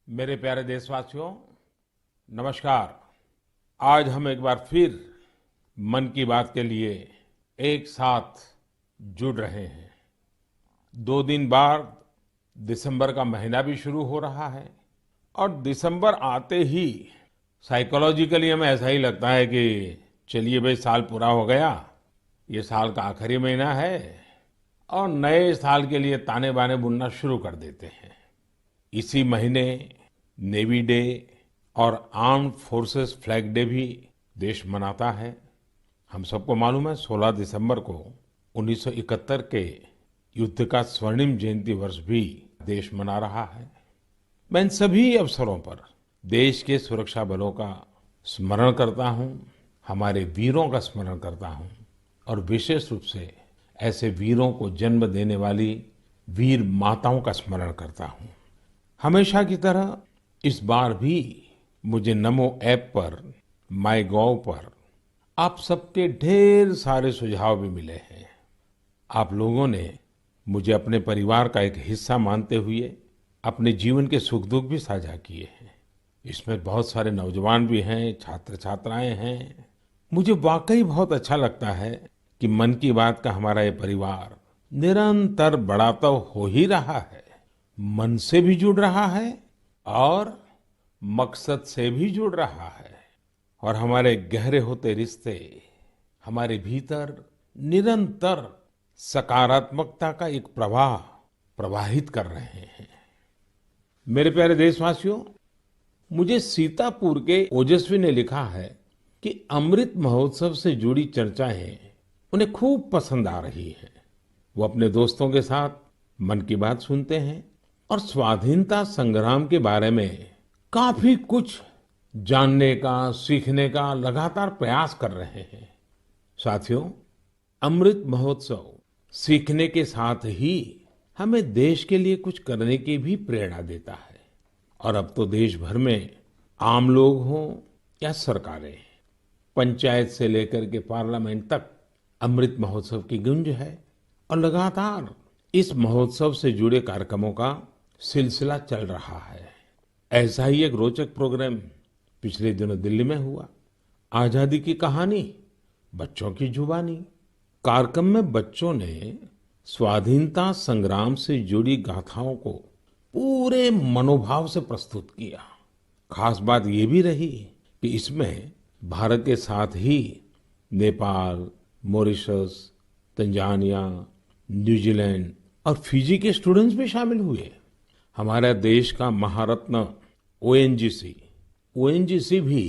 मेरे प्यारे देशवासियों, नमस्कार। आज हम एक बार फिर मन की बात के लिए एक साथ जुड़ रहे हैं। 2 दिन बाद दिसंबर का महीना भी शुरू हो रहा है और दिसंबर आते ही साइकोलॉजिकली हमें ऐसा ही लगता है कि चलिए भाई, साल पूरा हो गया, ये साल का आखिरी महीना है और नए साल के लिए ताने बाने बुनना शुरू कर देते हैं। इसी महीने नेवी डे और आर्म्ड फोर्सेस फ्लैग डे भी देश मनाता है। हम सबको मालूम है 16 दिसंबर को 1971 के युद्ध का स्वर्णिम जयंती वर्ष भी देश मना रहा है। मैं इन सभी अवसरों पर देश के सुरक्षा बलों का स्मरण करता हूं, हमारे वीरों का स्मरण करता हूं और विशेष रूप से ऐसे वीरों को जन्म देने वाली वीर माताओं का स्मरण करता हूं। हमेशा की तरह इस बार भी मुझे नमो ऐप पर, माईगॉव पर आप सबके ढेर सारे सुझाव भी मिले हैं। आप लोगों ने मुझे अपने परिवार का एक हिस्सा मानते हुए अपने जीवन के सुख दुख भी साझा किए हैं। इसमें बहुत सारे नौजवान भी हैं, छात्र छात्राएं हैं। मुझे वाकई बहुत अच्छा लगता है कि मन की बात का हमारा ये परिवार निरंतर बड़ा तो हो ही रहा है, मन से भी जुड़ रहा है और मकसद से भी जुड़ रहा है। और हमारे गहरे होते रिश्ते हमारे भीतर निरंतर सकारात्मकता का एक प्रवाह प्रवाहित कर रहे हैं। मेरे प्यारे देशवासियों, मुझे सीतापुर के ओजस्वी ने लिखा है कि अमृत महोत्सव से जुड़ी चर्चाएं उन्हें खूब पसंद आ रही हैं। वो अपने दोस्तों के साथ मन की बात सुनते हैं और स्वाधीनता संग्राम के बारे में काफी कुछ जानने का, सीखने का लगातार प्रयास कर रहे हैं। साथियों, अमृत महोत्सव सीखने के साथ ही हमें देश के लिए कुछ करने की भी प्रेरणा देता है। और अब तो देश भर में आम लोग हों या सरकारें, पंचायत से लेकर के पार्लियामेंट तक अमृत महोत्सव की गूंज है और लगातार इस महोत्सव से जुड़े कार्यक्रमों का सिलसिला चल रहा है। ऐसा ही एक रोचक प्रोग्राम पिछले दिनों दिल्ली में हुआ। आजादी की कहानी, बच्चों की जुबानी। कार्यक्रम में बच्चों ने स्वाधीनता संग्राम से जुड़ी गाथाओं को पूरे मनोभाव से प्रस्तुत किया। खास बात ये भी रही कि इसमें भारत के साथ ही नेपाल, मॉरिशस, तंजानिया, न्यूजीलैंड और फिजी के स्टूडेंट्स भी शामिल हुए। हमारे देश का महारत्न ओएनजीसी भी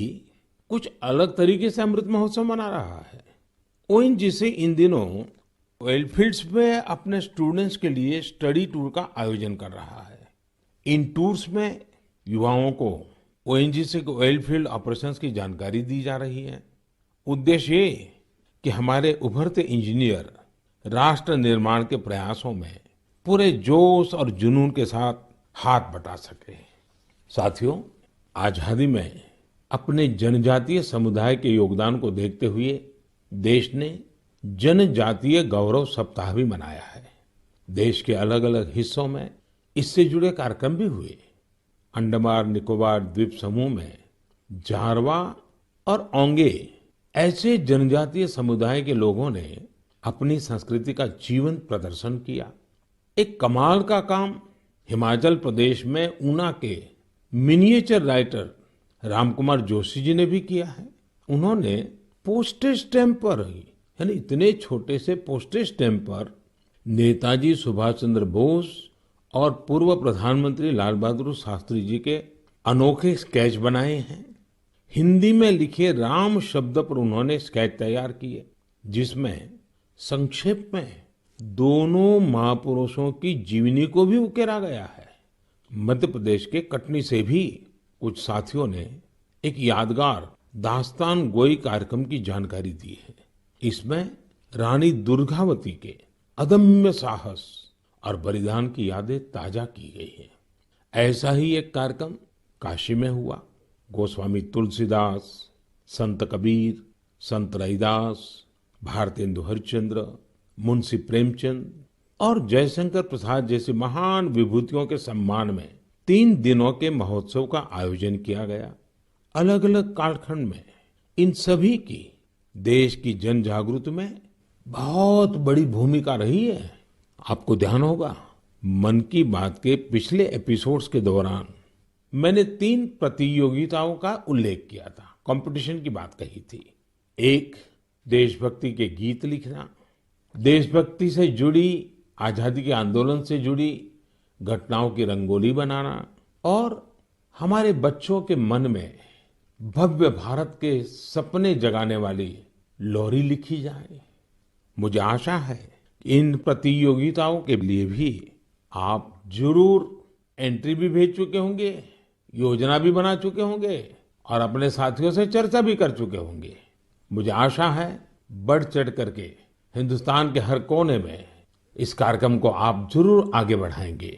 कुछ अलग तरीके से अमृत महोत्सव मना रहा है। ओएनजीसी इन दिनों ऑयल फील्ड्स में अपने स्टूडेंट्स के लिए स्टडी टूर का आयोजन कर रहा है। इन टूर्स में युवाओं को ओएनजीसी के ऑयल फील्ड ऑपरेशंस की जानकारी दी जा रही है। उद्देश्य ये कि हमारे उभरते इंजीनियर राष्ट्र निर्माण के प्रयासों में पूरे जोश और जुनून के साथ हाथ बटा सके। साथियों, आजादी में अपने जनजातीय समुदाय के योगदान को देखते हुए देश ने जनजातीय गौरव सप्ताह भी मनाया है। देश के अलग अलग हिस्सों में इससे जुड़े कार्यक्रम भी हुए। अंडमान निकोबार द्वीप समूह में जारवा और ओंगे ऐसे जनजातीय समुदाय के लोगों ने अपनी संस्कृति का जीवंत प्रदर्शन किया। एक कमाल का काम हिमाचल प्रदेश में ऊना के मिनिएचर राइटर रामकुमार जोशी जी ने भी किया है। उन्होंने पोस्टेज स्टैम्प पर ही, यानी इतने छोटे से पोस्टेज स्टैम्प पर नेताजी सुभाष चंद्र बोस और पूर्व प्रधानमंत्री लाल बहादुर शास्त्री जी के अनोखे स्केच बनाए हैं। हिंदी में लिखे राम शब्द पर उन्होंने स्केच तैयार किए, जिसमें संक्षेप में दोनों महापुरुषों की जीवनी को भी उकेरा गया है। मध्य प्रदेश के कटनी से भी कुछ साथियों ने एक यादगार दास्तान गोई कार्यक्रम की जानकारी दी है। इसमें रानी दुर्गावती के अदम्य साहस और बलिदान की यादें ताजा की गई हैं। ऐसा ही एक कार्यक्रम काशी में हुआ। गोस्वामी तुलसीदास, संत कबीर, संत रैदास, भारतेंदु हरिश्चंद्र, मुंशी प्रेमचंद और जयशंकर प्रसाद जैसी महान विभूतियों के सम्मान में 3 दिनों के महोत्सव का आयोजन किया गया। अलग अलग कालखंड में इन सभी की देश की जन जागृति में बहुत बड़ी भूमिका रही है। आपको ध्यान होगा, मन की बात के पिछले एपिसोड्स के दौरान मैंने 3 प्रतियोगिताओं का उल्लेख किया था, कंपटीशन की बात कही थी। एक, देशभक्ति के गीत लिखना, देशभक्ति से जुड़ी, आजादी के आंदोलन से जुड़ी घटनाओं की रंगोली बनाना और हमारे बच्चों के मन में भव्य भारत के सपने जगाने वाली लोरी लिखी जाए। मुझे आशा है इन प्रतियोगिताओं के लिए भी आप जरूर एंट्री भी भेज चुके होंगे, योजना भी बना चुके होंगे और अपने साथियों से चर्चा भी कर चुके होंगे। मुझे आशा है बढ़ चढ़ करके हिंदुस्तान के हर कोने में इस कार्यक्रम को आप जरूर आगे बढ़ाएंगे।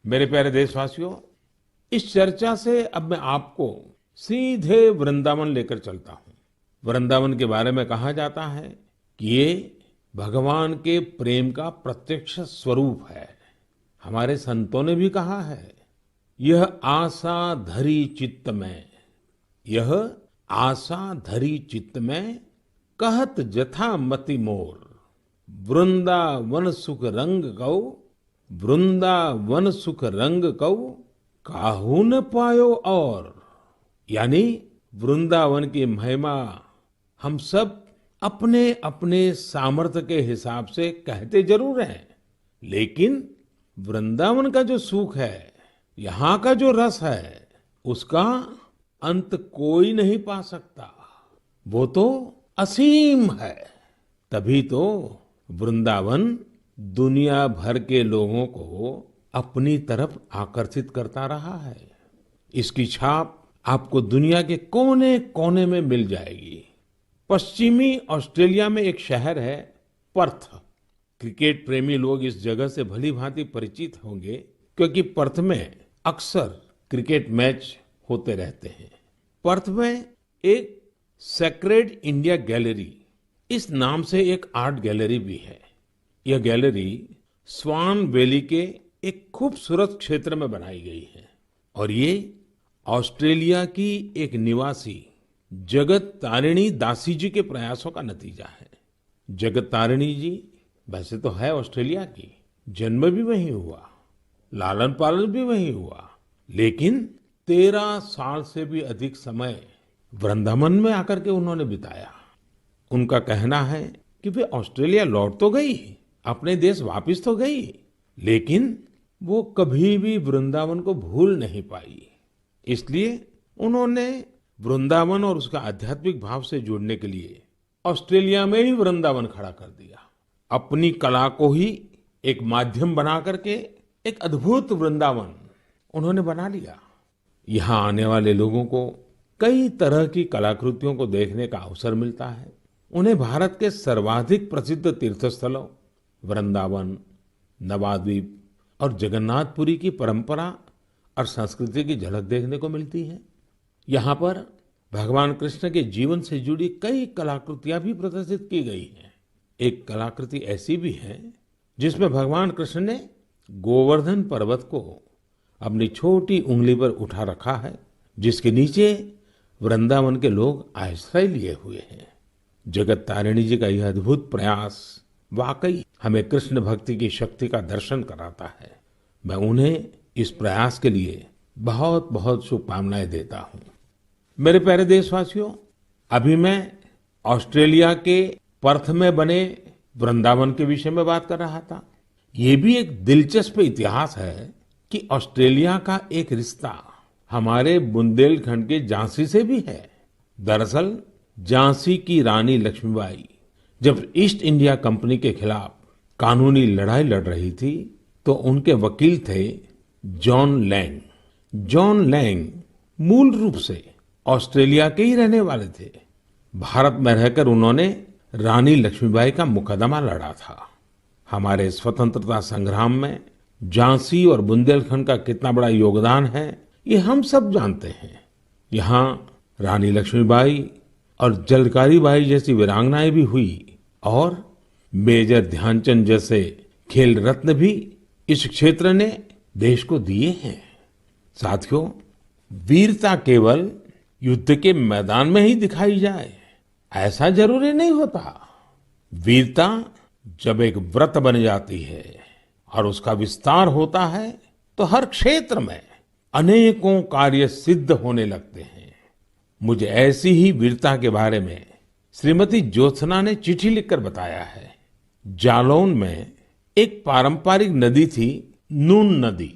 मेरे प्यारे देशवासियों, इस चर्चा से अब मैं आपको सीधे वृंदावन लेकर चलता हूँ। वृंदावन के बारे में कहा जाता है कि ये भगवान के प्रेम का प्रत्यक्ष स्वरूप है। हमारे संतों ने भी कहा है, यह आशा धरी चित्त में, यह आशा धरी चित्त में, कहत जथा मति मोर, वृंदावन सुख रंग कौ, वृंदावन सुख रंग कौ, काहू न पायो और। यानी वृंदावन की महिमा हम सब अपने अपने सामर्थ्य के हिसाब से कहते जरूर हैं, लेकिन वृंदावन का जो सुख है, यहाँ का जो रस है, उसका अंत कोई नहीं पा सकता। वो तो असीम है। तभी तो वृंदावन दुनिया भर के लोगों को अपनी तरफ आकर्षित करता रहा है। इसकी छाप आपको दुनिया के कोने कोने में मिल जाएगी। पश्चिमी ऑस्ट्रेलिया में एक शहर है पर्थ। क्रिकेट प्रेमी लोग इस जगह से भली भांति परिचित होंगे, क्योंकि पर्थ में अक्सर क्रिकेट मैच होते रहते हैं। पर्थ में एक सेक्रेड इंडिया गैलरी, इस नाम से एक आर्ट गैलरी भी है। यह गैलरी स्वान वैली के एक खूबसूरत क्षेत्र में बनाई गई है और ये ऑस्ट्रेलिया की एक निवासी जगत तारिणी दासी जी के प्रयासों का नतीजा है। जगत तारिणी जी वैसे तो है ऑस्ट्रेलिया की, जन्म भी वहीं हुआ, लालन पालन भी वहीं हुआ, लेकिन 13 साल से भी अधिक समय वृंदावन में आकर के उन्होंने बिताया। उनका कहना है कि वे ऑस्ट्रेलिया लौट तो गई, अपने देश वापस तो गई, लेकिन वो कभी भी वृंदावन को भूल नहीं पाई। इसलिए उन्होंने वृंदावन और उसका आध्यात्मिक भाव से जुड़ने के लिए ऑस्ट्रेलिया में ही वृंदावन खड़ा कर दिया। अपनी कला को ही एक माध्यम बना करके एक अद्भुत वृंदावन उन्होंने बना लिया। यहाँ आने वाले लोगों को कई तरह की कलाकृतियों को देखने का अवसर मिलता है। उन्हें भारत के सर्वाधिक प्रसिद्ध तीर्थस्थलों वृंदावन, नवाद्वीप और जगन्नाथपुरी की परंपरा और संस्कृति की झलक देखने को मिलती है। यहाँ पर भगवान कृष्ण के जीवन से जुड़ी कई कलाकृतियां भी प्रदर्शित की गई हैं। एक कलाकृति ऐसी भी है जिसमें भगवान कृष्ण ने गोवर्धन पर्वत को अपनी छोटी उंगली पर उठा रखा है, जिसके नीचे वृंदावन के लोग आश्रय लिए हुए हैं। जगत तारिणी जी का यह अद्भुत प्रयास वाकई हमें कृष्ण भक्ति की शक्ति का दर्शन कराता है। मैं उन्हें इस प्रयास के लिए बहुत बहुत शुभकामनाएं देता हूं। मेरे प्यारे देशवासियों, अभी मैं ऑस्ट्रेलिया के पर्थ में बने वृंदावन के विषय में बात कर रहा था। ये भी एक दिलचस्प इतिहास है कि ऑस्ट्रेलिया का एक रिश्ता हमारे बुंदेलखंड के झांसी से भी है। दरअसल झांसी की रानी लक्ष्मीबाई जब ईस्ट इंडिया कंपनी के खिलाफ कानूनी लड़ाई लड़ रही थी, तो उनके वकील थे जॉन लैंग। जॉन लैंग मूल रूप से ऑस्ट्रेलिया के ही रहने वाले थे। भारत में रहकर उन्होंने रानी लक्ष्मीबाई का मुकदमा लड़ा था। हमारे स्वतंत्रता संग्राम में झांसी और बुंदेलखंड का कितना बड़ा योगदान है, ये हम सब जानते हैं। यहाँ रानी लक्ष्मीबाई और झलकारी बाई जैसी वीरांगनाएं भी हुई और मेजर ध्यानचंद जैसे खेल रत्न भी इस क्षेत्र ने देश को दिए हैं। साथियों, वीरता केवल युद्ध के मैदान में ही दिखाई जाए ऐसा जरूरी नहीं होता। वीरता जब एक व्रत बन जाती है और उसका विस्तार होता है तो हर क्षेत्र में अनेकों कार्य सिद्ध होने लगते हैं। मुझे ऐसी ही वीरता के बारे में श्रीमती ज्योत्सना ने चिट्ठी लिखकर बताया है। जालौन में एक पारंपरिक नदी थी, नून नदी।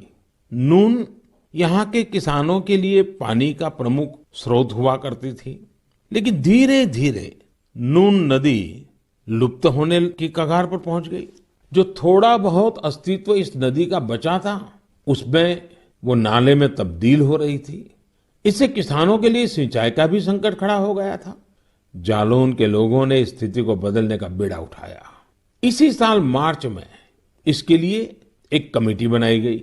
नून यहाँ के किसानों के लिए पानी का प्रमुख स्रोत हुआ करती थी, लेकिन धीरे धीरे नून नदी लुप्त होने की कगार पर पहुंच गई। जो थोड़ा बहुत अस्तित्व इस नदी का बचा था, उसमें वो नाले में तब्दील हो रही थी। इससे किसानों के लिए सिंचाई का भी संकट खड़ा हो गया था। जालौन के लोगों ने इस स्थिति को बदलने का बीड़ा उठाया। इसी साल मार्च में इसके लिए एक कमेटी बनाई गई।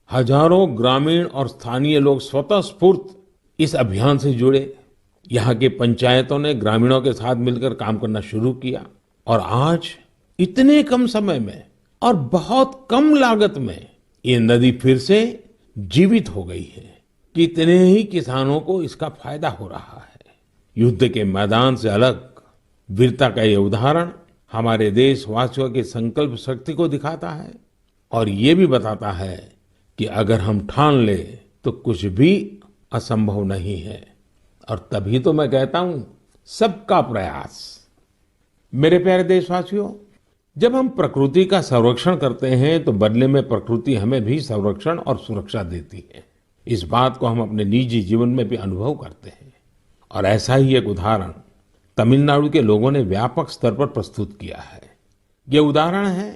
हजारों ग्रामीण और स्थानीय लोग स्वतः स्फूर्त इस अभियान से जुड़े। यहाँ की पंचायतों ने ग्रामीणों के साथ मिलकर काम करना शुरू किया और आज इतने कम समय में और बहुत कम लागत में ये नदी फिर से जीवित हो गई है। कितने ही किसानों को इसका फायदा हो रहा है। युद्ध के मैदान से अलग वीरता का ये उदाहरण हमारे देशवासियों की संकल्प शक्ति को दिखाता है और ये भी बताता है कि अगर हम ठान ले तो कुछ भी असंभव नहीं है। और तभी तो मैं कहता हूं, सबका प्रयास। मेरे प्यारे देशवासियों, जब हम प्रकृति का संरक्षण करते हैं तो बदले में प्रकृति हमें भी संरक्षण और सुरक्षा देती है। इस बात को हम अपने निजी जीवन में भी अनुभव करते हैं और ऐसा ही एक उदाहरण तमिलनाडु के लोगों ने व्यापक स्तर पर प्रस्तुत किया है। ये उदाहरण है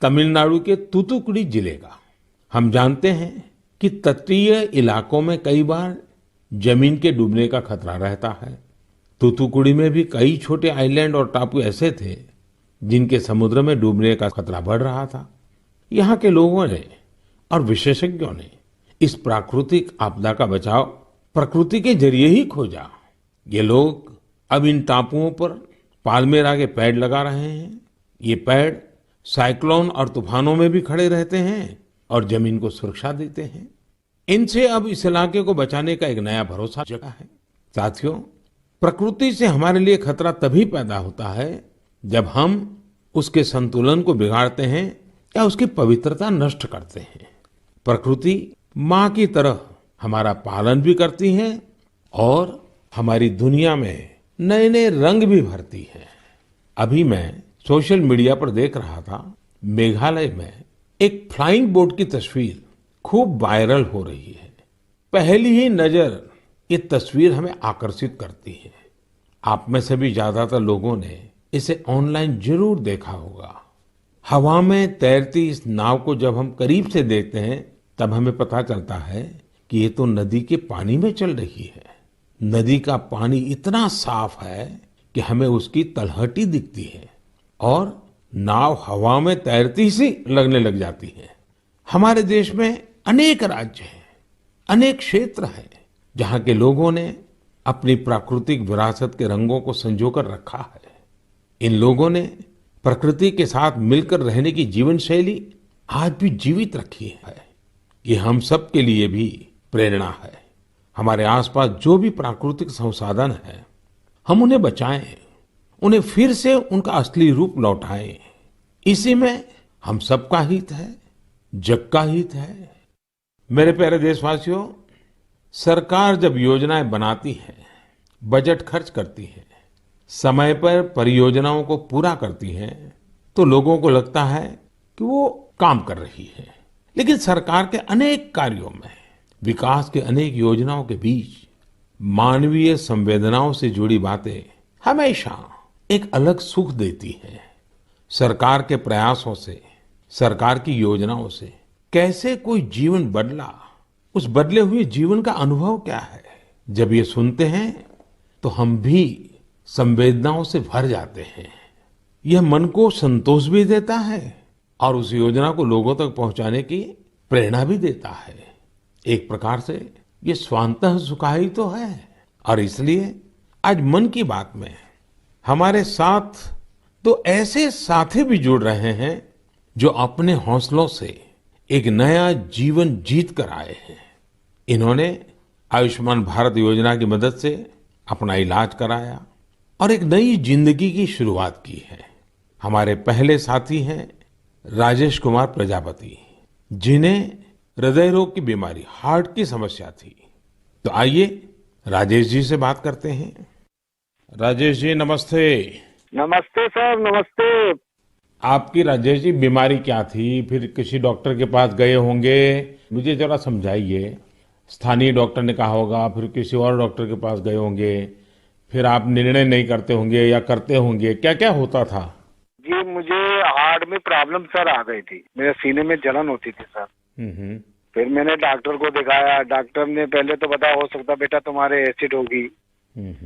तमिलनाडु के तूतुकुड़ी जिले का। हम जानते हैं कि तटीय इलाकों में कई बार जमीन के डूबने का खतरा रहता है। तूतुकुड़ी में भी कई छोटे आइलैंड और टापू ऐसे थे जिनके समुद्र में डूबने का खतरा बढ़ रहा था। यहाँ के लोगों ने और विशेषज्ञों ने इस प्राकृतिक आपदा का बचाव प्रकृति के जरिए ही खोजा। ये लोग अब इन टापुओं पर पाल्मेरा के पेड़ लगा रहे हैं। ये पेड़ साइक्लोन और तूफानों में भी खड़े रहते हैं और जमीन को सुरक्षा देते हैं। इनसे अब इस इलाके को बचाने का एक नया भरोसा जगा है। साथियों, प्रकृति से हमारे लिए खतरा तभी पैदा होता है जब हम उसके संतुलन को बिगाड़ते हैं या उसकी पवित्रता नष्ट करते हैं। प्रकृति माँ की तरह हमारा पालन भी करती है और हमारी दुनिया में नए नए रंग भी भरती है। अभी मैं सोशल मीडिया पर देख रहा था, मेघालय में एक फ्लाइंग बोट की तस्वीर खूब वायरल हो रही है। पहली ही नजर ये तस्वीर हमें आकर्षित करती है। आप में से भी ज्यादातर लोगों ने इसे ऑनलाइन जरूर देखा होगा। हवा में तैरती इस नाव को जब हम करीब से देखते हैं तब हमें पता चलता है कि ये तो नदी के पानी में चल रही है। नदी का पानी इतना साफ है कि हमें उसकी तलहटी दिखती है और नाव हवा में तैरती सी लगने लग जाती है। हमारे देश में अनेक राज्य हैं, अनेक क्षेत्र हैं जहाँ के लोगों ने अपनी प्राकृतिक विरासत के रंगों को संजोकर रखा है। इन लोगों ने प्रकृति के साथ मिलकर रहने की जीवन शैली आज भी जीवित रखी है। ये हम सब के लिए भी प्रेरणा है। हमारे आसपास जो भी प्राकृतिक संसाधन है, हम उन्हें बचाएं, उन्हें फिर से उनका असली रूप लौटाएं। इसी में हम सबका हित है, जग का हित है। मेरे प्यारे देशवासियों, सरकार जब योजनाएं बनाती है, बजट खर्च करती है, समय पर परियोजनाओं को पूरा करती है, तो लोगों को लगता है कि वो काम कर रही है। लेकिन सरकार के अनेक कार्यों में, विकास के अनेक योजनाओं के बीच मानवीय संवेदनाओं से जुड़ी बातें हमेशा एक अलग सुख देती है। सरकार के प्रयासों से, सरकार की योजनाओं से कैसे कोई जीवन बदला, उस बदले हुए जीवन का अनुभव क्या है, जब ये सुनते हैं तो हम भी संवेदनाओं से भर जाते हैं। यह मन को संतोष भी देता है और उस योजना को लोगों तक पहुंचाने की प्रेरणा भी देता है। एक प्रकार से ये स्वांतः सुखाई तो है। और इसलिए आज मन की बात में हमारे साथ तो ऐसे साथी भी जुड़ रहे हैं जो अपने हौसलों से एक नया जीवन जीत कर आए हैं। इन्होंने आयुष्मान भारत योजना की मदद से अपना इलाज कराया और एक नई जिंदगी की शुरुआत की है। हमारे पहले साथी हैं राजेश कुमार प्रजापति, जिन्हें हृदय रोग की बीमारी, हार्ट की समस्या थी। तो आइए राजेश जी से बात करते हैं। राजेश जी नमस्ते। नमस्ते सर, नमस्ते। आपकी राजेश जी बीमारी क्या थी? फिर किसी डॉक्टर के पास गए होंगे, मुझे जरा समझाइए। स्थानीय डॉक्टर ने कहा होगा, फिर किसी और डॉक्टर के पास गए होंगे, फिर आप निर्णय नहीं करते होंगे या करते होंगे, क्या क्या होता था? जी, मुझे हार्ट में प्रॉब्लम सर आ गई थी, मेरे सीने में जलन होती थी सर। हम्म। फिर मैंने डॉक्टर को दिखाया। डॉक्टर ने पहले तो बताया हो सकता बेटा तुम्हारे एसिड होगी।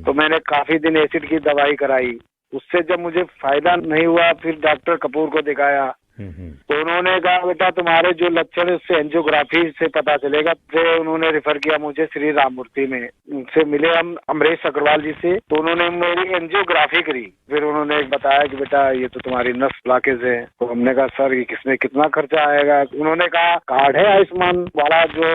तो मैंने काफी दिन एसिड की दवाई कराई। उससे जब मुझे फायदा नहीं हुआ, फिर डॉक्टर कपूर को दिखाया। तो उन्होंने कहा बेटा तुम्हारे जो लक्षण है उससे एंजियोग्राफी से पता चलेगा। फिर उन्होंने रेफर किया मुझे श्री राममूर्ति में। उनसे मिले हम अमरीश अग्रवाल जी से, तो उन्होंने मेरी एंजियोग्राफी करी। फिर उन्होंने बताया कि बेटा ये तो तुम्हारी नस ब्लॉकेज है। तो हमने कहा सर ये किसमें कितना खर्चा आएगा? उन्होंने कहा कार्ड है आयुष्मान वाला जो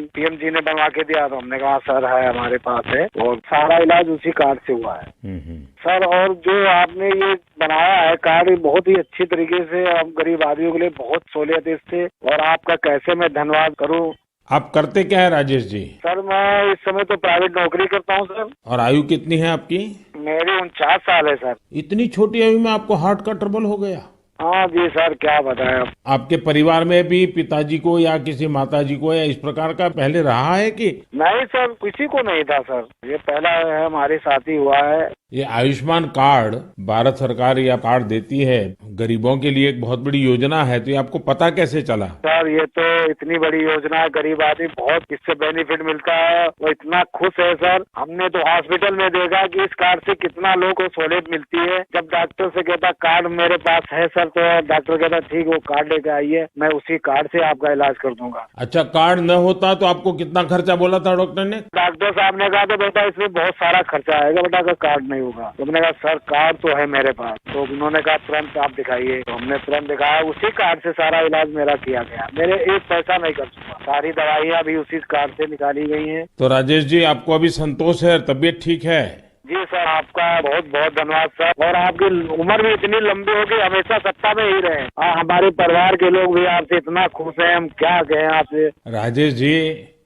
पीएम जी ने बनवा के दिया। तो हमने कहा सर है, हमारे पास है, और सारा इलाज उसी कार्ड से हुआ है सर। और जो आपने ये बनाया है कार्ड, बहुत ही अच्छी तरीके से हम गरीब आदमियों के लिए बहुत सहूलियत है इससे। और आपका कैसे मैं धन्यवाद करूं। आप करते क्या है राजेश जी? सर मैं इस समय तो प्राइवेट नौकरी करता हूं सर। और आयु कितनी है आपकी? मेरी 49 साल है सर। इतनी छोटी आयु में आपको हार्ट का ट्रबल हो गया? हाँ जी सर, क्या बताएं अब। आपके परिवार में भी पिताजी को या किसी माताजी को या इस प्रकार का पहले रहा है कि? नहीं सर, किसी को नहीं था सर, ये पहला है हमारे साथ ही हुआ है। ये आयुष्मान कार्ड भारत सरकार या कार्ड देती है गरीबों के लिए, एक बहुत बड़ी योजना है, तो ये आपको पता कैसे चला? सर ये तो इतनी बड़ी योजना है, गरीब आदमी बहुत इससे बेनिफिट मिलता है। वो इतना खुश है सर। हमने तो हॉस्पिटल में देखा कि इस कार्ड से कितना लोगों को सहूलियत मिलती है। जब डॉक्टर से कहता कार्ड मेरे पास है सर, तो डॉक्टर कहता ठीक वो कार्ड लेके आइए, मैं उसी कार्ड से आपका इलाज कर दूंगा। अच्छा, कार्ड न होता तो आपको कितना खर्चा बोला था डॉक्टर ने? डॉक्टर साहब ने कहा तो बेटा इसमें बहुत सारा खर्चा आएगा बेटा, अगर कार्ड नहीं होगा। तो मैंने कहा सर कार्ड तो है मेरे पास। तो उन्होंने कहा तुरंत आप दिखाइए। तो हमने तुरंत दिखाया, उसी कार्ड से सारा इलाज मेरा किया गया। मेरे एक पैसा नहीं कर चुका, सारी दवाइयाँ भी उसी कार्ड से निकाली गई हैं। तो राजेश जी आपको अभी संतोष है, तबीयत ठीक है? जी सर, आपका बहुत बहुत धन्यवाद सर। और आपकी उम्र भी इतनी लंबी हो कि हमेशा सत्ता में ही रहे। हमारे परिवार के लोग भी आपसे इतना खुश हैं, हम क्या कहें आपसे। राजेश जी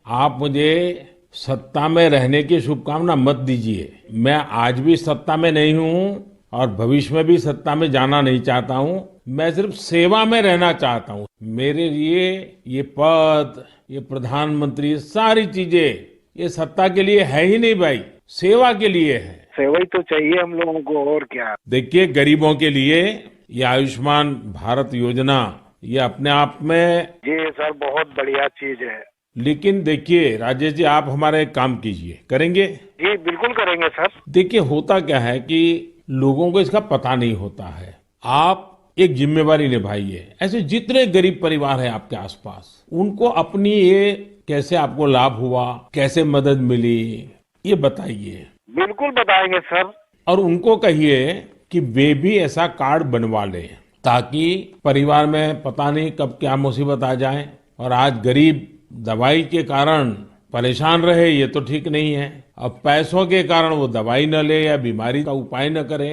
आप मुझे सत्ता में रहने की शुभकामना मत दीजिए। मैं आज भी सत्ता में नहीं हूँ और भविष्य में भी सत्ता में जाना नहीं चाहता हूँ। मैं सिर्फ सेवा में रहना चाहता हूँ। मेरे लिए ये पद, ये प्रधानमंत्री, सारी चीजें ये सत्ता के लिए है ही नहीं भाई, सेवा के लिए है। सेवा ही तो चाहिए हम लोगों को, और क्या। देखिए गरीबों के लिए ये आयुष्मान भारत योजना ये अपने आप में जी सर बहुत बढ़िया चीज है। लेकिन देखिए राजेश जी आप हमारा एक काम कीजिए, करेंगे? जी बिल्कुल करेंगे सर। देखिए होता क्या है कि लोगों को इसका पता नहीं होता है। आप एक जिम्मेवारी निभाइए, ऐसे जितने गरीब परिवार हैं आपके आसपास, उनको अपनी ये कैसे आपको लाभ हुआ, कैसे मदद मिली, ये बताइए। बिल्कुल बताएंगे सर। और उनको कहिए कि वे भी ऐसा कार्ड बनवा लें, ताकि परिवार में पता नहीं कब क्या मुसीबत आ जाए। और आज गरीब दवाई के कारण परेशान रहे, ये तो ठीक नहीं है। अब पैसों के कारण वो दवाई न ले या बीमारी का उपाय न करे,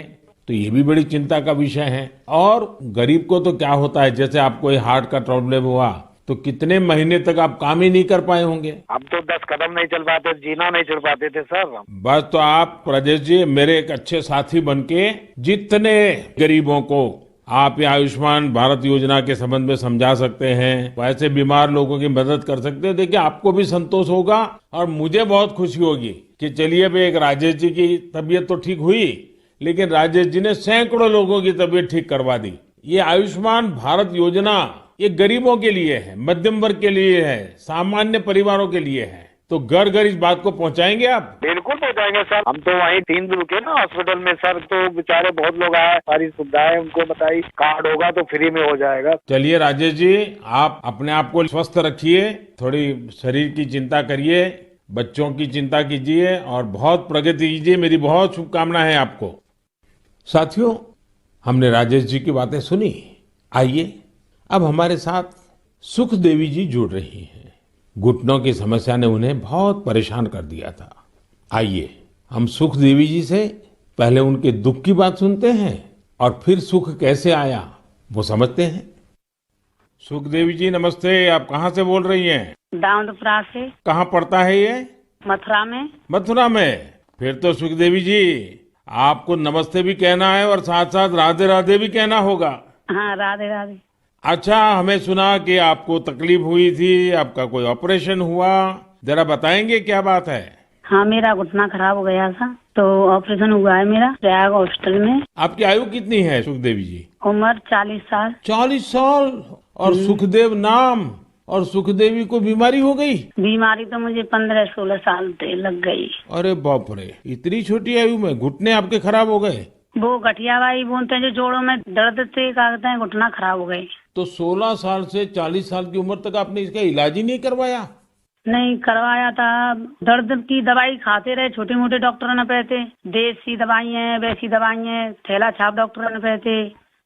तो ये भी बड़ी चिंता का विषय है। और गरीब को तो क्या होता है, जैसे आपको ये हार्ट का प्रॉब्लम हुआ तो कितने महीने तक आप काम ही नहीं कर पाए होंगे। अब तो 10 कदम नहीं चल पाते, जीना नहीं चल पाते थे सर। बस तो आप राजेश जी मेरे एक अच्छे साथी बनके जितने गरीबों को आप ये आयुष्मान भारत योजना के संबंध में समझा सकते हैं, वैसे बीमार लोगों की मदद कर सकते हैं। देखिए आपको भी संतोष होगा और मुझे बहुत खुशी होगी कि चलिए भाई एक राजेश जी की तबीयत तो ठीक हुई, लेकिन राजेश जी ने सैकड़ों लोगों की तबीयत ठीक करवा दी। ये आयुष्मान भारत योजना ये गरीबों के लिए है, मध्यम वर्ग के लिए है, सामान्य परिवारों के लिए है। तो घर घर इस बात को पहुंचाएंगे आप? बिल्कुल पहुंचाएंगे सर। हम तो वहीं 3 दिन रुके ना हॉस्पिटल में सर, तो बेचारे बहुत लोग आए, सारी सुविधाएं उनको बताई, कार्ड होगा तो फ्री में हो जाएगा। चलिए राजेश जी आप अपने आप को स्वस्थ रखिए, थोड़ी शरीर की चिंता करिए, बच्चों की चिंता कीजिए और बहुत प्रगति कीजिए। मेरी बहुत शुभकामनाएं हैं आपको। साथियों हमने राजेश जी की बातें सुनी। आइए अब हमारे साथ सुख देवी जी जुड़ रही हैं। घुटनों की समस्या ने उन्हें बहुत परेशान कर दिया था। आइए हम सुख देवी जी से पहले उनके दुख की बात सुनते हैं और फिर सुख कैसे आया वो समझते हैं। सुख देवी जी नमस्ते, आप कहाँ से बोल रही हैं? दाऊदपुरा से। कहाँ पड़ता है ये? मथुरा में। मथुरा में। फिर तो सुख देवी जी आपको नमस्ते भी कहना है और साथ साथ राधे राधे भी कहना होगा। हाँ, राधे राधे। अच्छा, हमें सुना कि आपको तकलीफ हुई थी, आपका कोई ऑपरेशन हुआ, जरा बताएंगे क्या बात है? हाँ, मेरा घुटना खराब हो गया था तो ऑपरेशन हुआ है मेरा प्रयाग हॉस्पिटल में। आपकी आयु कितनी है सुख देवी जी? उम्र 40 साल। 40 साल और सुखदेव नाम, और सुखदेवी को बीमारी हो गई? बीमारी तो मुझे 15-16 साल से लग गई। अरे बाप रे, इतनी छोटी आयु में घुटने आपके खराब हो गए? वो गठियावाई बोलते हैं, जो जोड़ों में दर्द थे, कहते हैं घुटना खराब हो गई। तो 16 साल से 40 साल की उम्र तक आपने इसका इलाज ही नहीं करवाया? नहीं करवाया था। दर्द की दवाई खाते रहे, छोटे मोटे डॉक्टरों ने कहते, देसी दवाई है, वैसी दवाई है, थैला छाप डॉक्टरों ने कहते,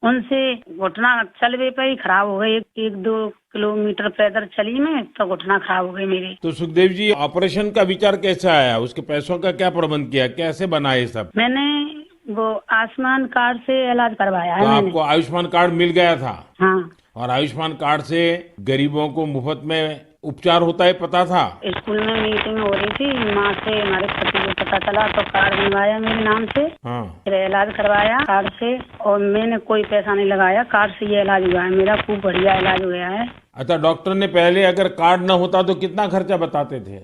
उनसे घुटना चलवे पे ही खराब हो गई। 1-2 किलोमीटर पैदल चली मैं तो घुटना खराब हो गई मेरी। तो सुखदेव जी ऑपरेशन का विचार कैसे आया? उसके पैसों का क्या प्रबंध किया, कैसे बना ये सब? मैंने वो आयुष्मान कार्ड से इलाज करवाया है। तो मैंने आपको आयुष्मान कार्ड मिल गया था? हाँ। और आयुष्मान कार्ड से गरीबों को मुफ्त में उपचार होता है, पता था? स्कूल में मीटिंग हो रही थी, माँ से हमारे पति को पता चला तो कार्ड बनवाया मेरे नाम से। हाँ। फिर इलाज करवाया कार्ड से और मैंने कोई पैसा नहीं लगाया, कार्ड से ये इलाज हुआ है मेरा, खूब बढ़िया इलाज हो गया है। अच्छा, डॉक्टर ने पहले अगर कार्ड न होता तो कितना खर्चा बताते थे?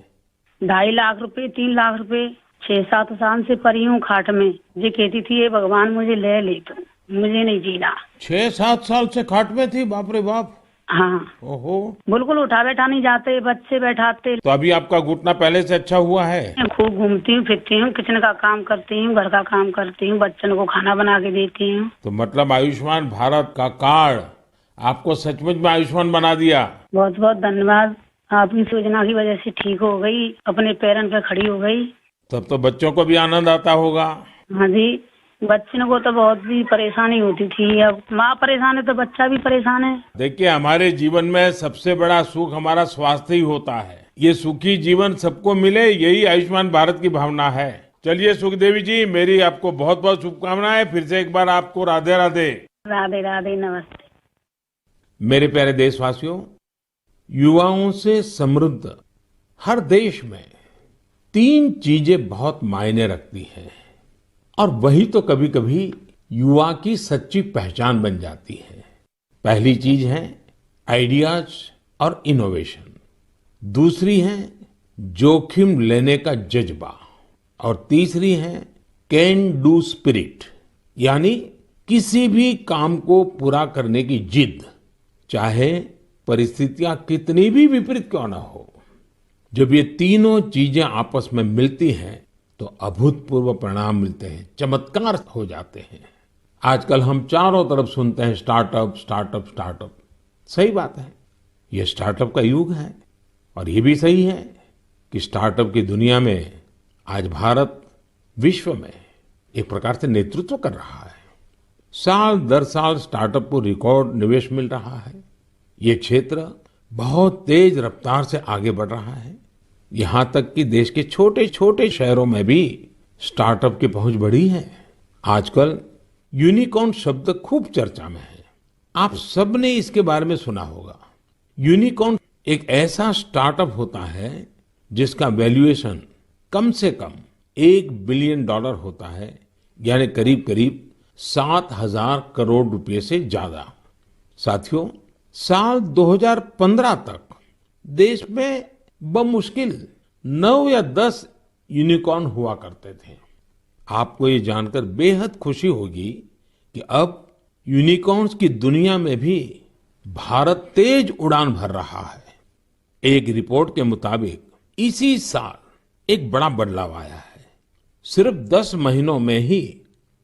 2.5 लाख रुपए, 3 लाख रुपए। 6-7 साल से पड़ी हूँ खाट में। ये कहती थी ये भगवान मुझे ले तो मुझे नहीं जीना। 6-7 साल से खाट में थी? बाप रे बाप। हाँ। ओहो। बिल्कुल उठा बैठा नहीं जाते, बच्चे बैठाते। तो अभी आपका घुटना पहले से अच्छा हुआ है? खूब घूमती हूँ, फिरती हूँ, किचन का काम करती हूँ, घर का काम करती हूँ, बच्चों को खाना बना के देती हूँ। तो मतलब आयुष्मान भारत का कार्ड आपको सचमुच में आयुष्मान बना दिया। बहुत बहुत धन्यवाद। आपकी योजना की वजह से ठीक हो गई, अपने पैरों पे खड़ी हो गई। तब तो बच्चों को भी आनंद आता होगा। हाँ जी, बच्चों को तो बहुत ही परेशानी होती थी, अब माँ परेशान है तो बच्चा भी परेशान है। देखिए, हमारे जीवन में सबसे बड़ा सुख हमारा स्वास्थ्य ही होता है। ये सुखी जीवन सबको मिले, यही आयुष्मान भारत की भावना है। चलिए सुखदेवी जी, मेरी आपको बहुत बहुत शुभकामनाएं। फिर से एक बार आपको राधे राधे। राधे राधे, नमस्ते। मेरे प्यारे देशवासियों, युवाओं से समृद्ध हर देश में 3 चीजें बहुत मायने रखती हैं और वही तो कभी कभी युवा की सच्ची पहचान बन जाती है। पहली चीज है आइडियाज और इनोवेशन, दूसरी है जोखिम लेने का जज्बा और तीसरी है कैन डू स्पिरिट, यानी किसी भी काम को पूरा करने की जिद, चाहे परिस्थितियां कितनी भी विपरीत क्यों ना हो। जब ये तीनों चीजें आपस में मिलती हैं तो अभूतपूर्व परिणाम मिलते हैं, चमत्कार हो जाते हैं। आजकल हम चारों तरफ सुनते हैं स्टार्टअप स्टार्टअप स्टार्टअप। सही बात है, ये स्टार्टअप का युग है और ये भी सही है कि स्टार्टअप की दुनिया में आज भारत विश्व में एक प्रकार से नेतृत्व कर रहा है। साल दर साल स्टार्टअप को रिकॉर्ड निवेश मिल रहा है। ये क्षेत्र बहुत तेज रफ्तार से आगे बढ़ रहा है। यहाँ तक कि देश के छोटे छोटे शहरों में भी स्टार्टअप की पहुंच बढ़ी है। आजकल यूनिकॉर्न शब्द खूब चर्चा में है। आप सबने इसके बारे में सुना होगा। यूनिकॉर्न एक ऐसा स्टार्टअप होता है जिसका वैल्यूएशन कम से कम $1 बिलियन होता है, यानी करीब करीब 7,000 करोड़ रुपए से ज्यादा। साथियों, साल 2015 तक देश में बमुश्किल 9 या 10 यूनिकॉर्न हुआ करते थे। आपको ये जानकर बेहद खुशी होगी कि अब यूनिकॉर्न्स की दुनिया में भी भारत तेज उड़ान भर रहा है। एक रिपोर्ट के मुताबिक इसी साल एक बड़ा बदलाव आया है। सिर्फ 10 महीनों में ही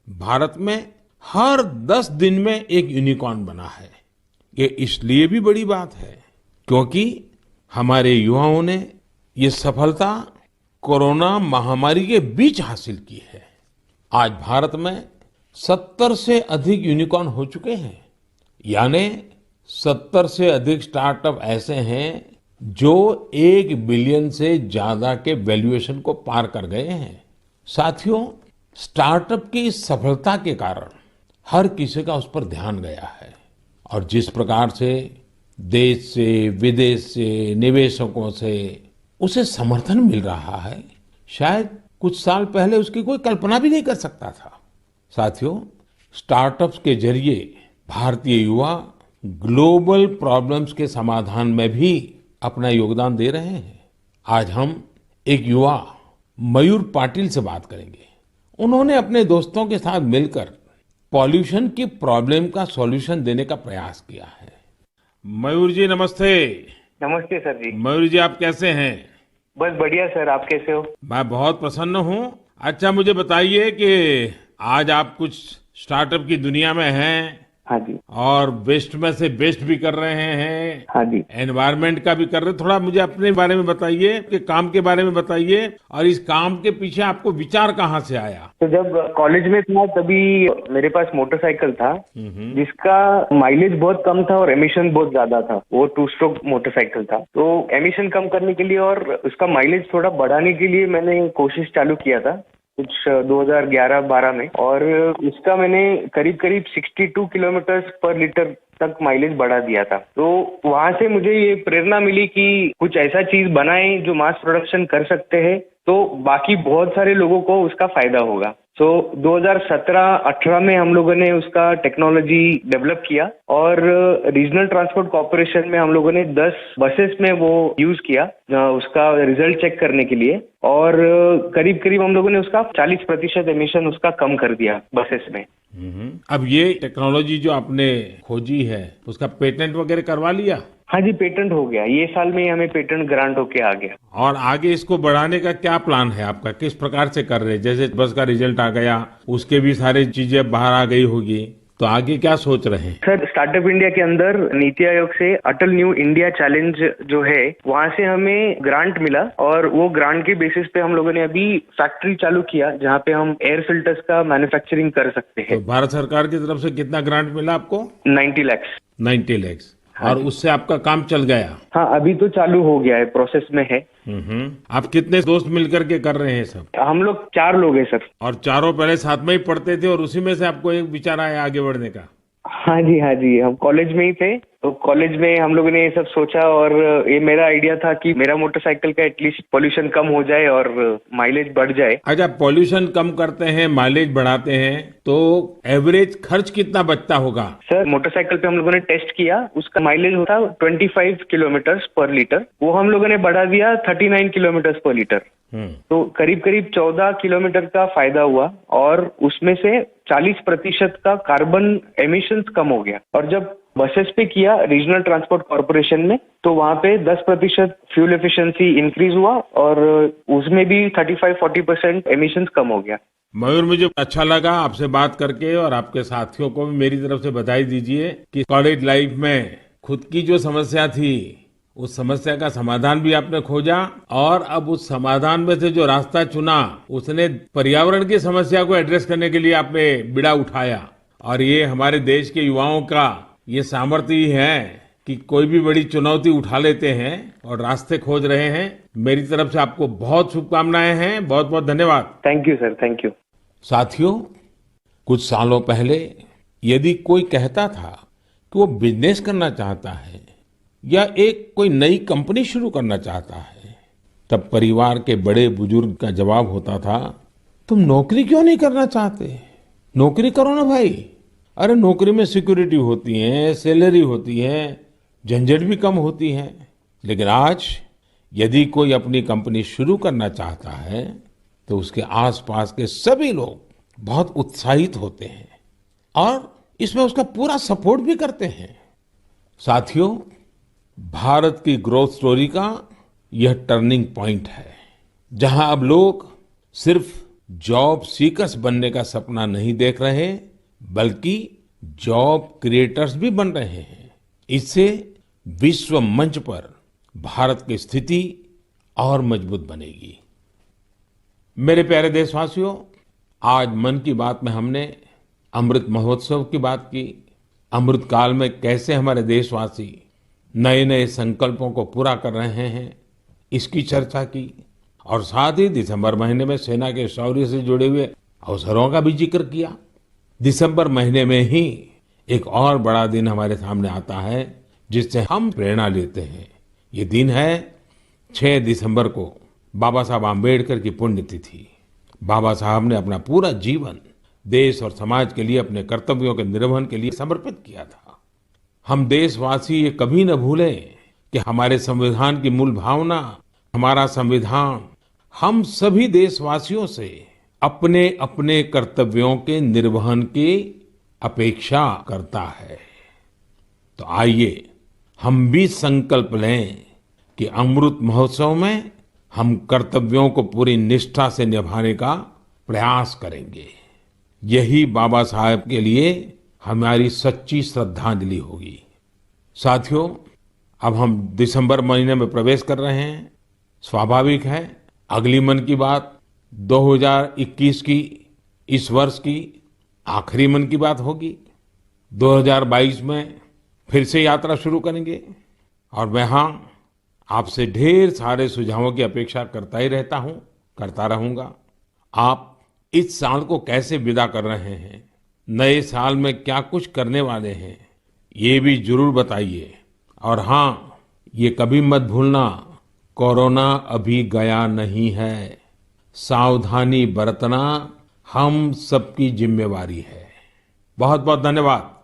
भारत में हर 10 दिन में एक यूनिकॉर्न बना है। ये इसलिए भी बड़ी बात है क्योंकि हमारे युवाओं ने ये सफलता कोरोना महामारी के बीच हासिल की है। आज भारत में 70 से अधिक यूनिकॉर्न हो चुके हैं। यानी 70 से अधिक स्टार्टअप ऐसे हैं जो 1 बिलियन से ज्यादा के वैल्यूएशन को पार कर गए हैं। साथियों, स्टार्टअप की इस सफलता के कारण हर किसी का उस पर ध्यान गया है और जिस प्रकार से देश से विदेश से निवेशकों से उसे समर्थन मिल रहा है, शायद कुछ साल पहले उसकी कोई कल्पना भी नहीं कर सकता था। साथियों, स्टार्टअप्स के जरिए भारतीय युवा ग्लोबल प्रॉब्लम्स के समाधान में भी अपना योगदान दे रहे हैं। आज हम एक युवा मयूर पाटिल से बात करेंगे। उन्होंने अपने दोस्तों के साथ मिलकर पॉल्यूशन की प्रॉब्लम का सॉल्यूशन देने का प्रयास किया है। मयूर जी नमस्ते। नमस्ते सर जी। मयूर जी, आप कैसे हैं? बस बढ़िया सर, आप कैसे हो? मैं बहुत प्रसन्न हूँ। अच्छा, मुझे बताइए कि आज आप कुछ स्टार्टअप की दुनिया में हैं। हाँ जी। और वेस्ट में से बेस्ट भी कर रहे हैं। हाँ जी। एनवायरनमेंट का भी कर रहे हैं। थोड़ा मुझे अपने बारे में बताइए, कि काम के बारे में बताइए और इस काम के पीछे आपको विचार कहाँ से आया? तो जब कॉलेज में था तभी मेरे पास मोटरसाइकिल था जिसका माइलेज बहुत कम था और एमिशन बहुत ज्यादा था। वो 2 स्ट्रोक मोटरसाइकिल था। तो एमिशन कम करने के लिए और उसका माइलेज थोड़ा बढ़ाने के लिए मैंने कोशिश चालू किया था कुछ 2011-12 में, और उसका मैंने करीब करीब 62 किलोमीटर पर लीटर तक माइलेज बढ़ा दिया था। तो वहां से मुझे ये प्रेरणा मिली कि कुछ ऐसा चीज बनाएं जो मास प्रोडक्शन कर सकते हैं, तो बाकी बहुत सारे लोगों को उसका फायदा होगा। तो 2017-18 में हम लोगों ने उसका टेक्नोलॉजी डेवलप किया और रीजनल ट्रांसपोर्ट कॉर्पोरेशन में हम लोगों ने 10 बसेस में वो यूज किया उसका रिजल्ट चेक करने के लिए, और करीब करीब हम लोगों ने उसका 40% एमिशन उसका कम कर दिया बसेस में। अब ये टेक्नोलॉजी जो आपने खोजी है उसका पेटेंट वगैरह करवा लिया? हाँ जी, पेटेंट हो गया। ये साल में ही हमें पेटेंट ग्रांट होके आ गया। और आगे इसको बढ़ाने का क्या प्लान है आपका? किस प्रकार से कर रहे हैं? जैसे बस का रिजल्ट आ गया, उसके भी सारी चीजें बाहर आ गई होगी, तो आगे क्या सोच रहे हैं? सर, स्टार्टअप इंडिया के अंदर नीति आयोग से अटल न्यू इंडिया चैलेंज जो है वहाँ से हमें ग्रांट मिला, और वो ग्रांट के बेसिस पे हम लोगों ने अभी फैक्ट्री चालू किया जहाँ पे हम एयर फिल्टर्स का मैन्युफैक्चरिंग कर सकते हैं। तो भारत सरकार की तरफ से कितना ग्रांट मिला आपको? 90 लाख। 90 लाख। और उससे आपका काम चल गया? हाँ, अभी तो चालू हो गया है, प्रोसेस में है। आप कितने दोस्त मिलकर के कर रहे हैं सब? हम लोग 4 लोग हैं सर। और चारों पहले साथ में ही पढ़ते थे और उसी में से आपको एक विचार आया आगे बढ़ने का? हाँ जी, हाँ जी, हम कॉलेज में ही थे, तो कॉलेज में हम लोगों ने ये सब सोचा, और ये मेरा आइडिया था कि मेरा मोटरसाइकिल का एटलीस्ट पोल्यूशन कम हो जाए और माइलेज बढ़ जाए। अच्छा, पोल्यूशन कम करते हैं, माइलेज बढ़ाते हैं, तो एवरेज खर्च कितना बचता होगा? सर, मोटरसाइकिल पे हम लोगों ने टेस्ट किया, उसका माइलेज होता 25 किलोमीटर पर लीटर, वो हम लोगों ने बढ़ा दिया 39 किलोमीटर पर लीटर। तो करीब करीब 14 किलोमीटर का फायदा हुआ, और उसमें से 40% का कार्बन एमिशंस कम हो गया। और जब बसेस पे किया रीजनल ट्रांसपोर्ट कॉर्पोरेशन में, तो वहाँ पे 10% फ्यूल एफिशिएंसी इंक्रीज हुआ, और उसमें भी 35-40% एमिशंस कम हो गया। मयूर, मुझे अच्छा लगा आपसे बात करके, और आपके साथियों को भी मेरी तरफ से बधाई दीजिए कि कॉलेज लाइफ में खुद की जो समस्या थी उस समस्या का समाधान भी आपने खोजा, और अब उस समाधान में से जो रास्ता चुना उसने पर्यावरण की समस्या को एड्रेस करने के लिए आपने बीड़ा उठाया। और ये हमारे देश के युवाओं का ये सामर्थ्य ही है कि कोई भी बड़ी चुनौती उठा लेते हैं और रास्ते खोज रहे हैं। मेरी तरफ से आपको बहुत शुभकामनाएं हैं। बहुत बहुत धन्यवाद। Thank you sir, thank you. साथियों, कुछ सालों पहले यदि कोई कहता था कि वो बिजनेस करना चाहता है या एक कोई नई कंपनी शुरू करना चाहता है, तब परिवार के बड़े बुजुर्ग का जवाब होता था, तुम नौकरी क्यों नहीं करना चाहते? नौकरी करो ना भाई। अरे नौकरी में सिक्योरिटी होती है, सैलरी होती है, झंझट भी कम होती है। लेकिन आज यदि कोई अपनी कंपनी शुरू करना चाहता है तो उसके आसपास के सभी लोग बहुत उत्साहित होते हैं और इसमें उसका पूरा सपोर्ट भी करते हैं। साथियों, भारत की ग्रोथ स्टोरी का यह टर्निंग पॉइंट है, जहां अब लोग सिर्फ जॉब सीकर्स बनने का सपना नहीं देख रहे, बल्कि जॉब क्रिएटर्स भी बन रहे हैं। इससे विश्व मंच पर भारत की स्थिति और मजबूत बनेगी। मेरे प्यारे देशवासियों, आज मन की बात में हमने अमृत महोत्सव की बात की, अमृत काल में कैसे हमारे देशवासी नए नए संकल्पों को पूरा कर रहे हैं, इसकी चर्चा की। और साथ ही दिसंबर महीने में सेना के शौर्य से जुड़े हुए अवसरों का भी जिक्र किया। दिसंबर महीने में ही एक और बड़ा दिन हमारे सामने आता है जिससे हम प्रेरणा लेते हैं। ये दिन है 6 दिसंबर को बाबा साहब आम्बेडकर की पुण्यतिथि। बाबा साहब ने अपना पूरा जीवन देश और समाज के लिए, अपने कर्तव्यों के निर्वहन के लिए समर्पित किया था। हम देशवासी ये कभी न भूलें कि हमारे संविधान की मूल भावना, हमारा संविधान हम सभी देशवासियों से अपने अपने कर्तव्यों के निर्वहन की अपेक्षा करता है। तो आइए हम भी संकल्प लें कि अमृत महोत्सव में हम कर्तव्यों को पूरी निष्ठा से निभाने का प्रयास करेंगे। यही बाबा साहब के लिए हमारी सच्ची श्रद्धांजलि होगी। साथियों, अब हम दिसंबर महीने में प्रवेश कर रहे हैं। स्वाभाविक है अगली मन की बात 2021 की, इस वर्ष की आखिरी मन की बात होगी। 2022 में फिर से यात्रा शुरू करेंगे और मैं हाँ, आपसे ढेर सारे सुझावों की अपेक्षा करता ही रहता हूं, करता रहूंगा। आप इस साल को कैसे विदा कर रहे हैं, नए साल में क्या कुछ करने वाले हैं, ये भी जरूर बताइए। और हाँ, ये कभी मत भूलना, कोरोना अभी गया नहीं है। सावधानी बरतना हम सबकी जिम्मेवारी है। बहुत बहुत धन्यवाद।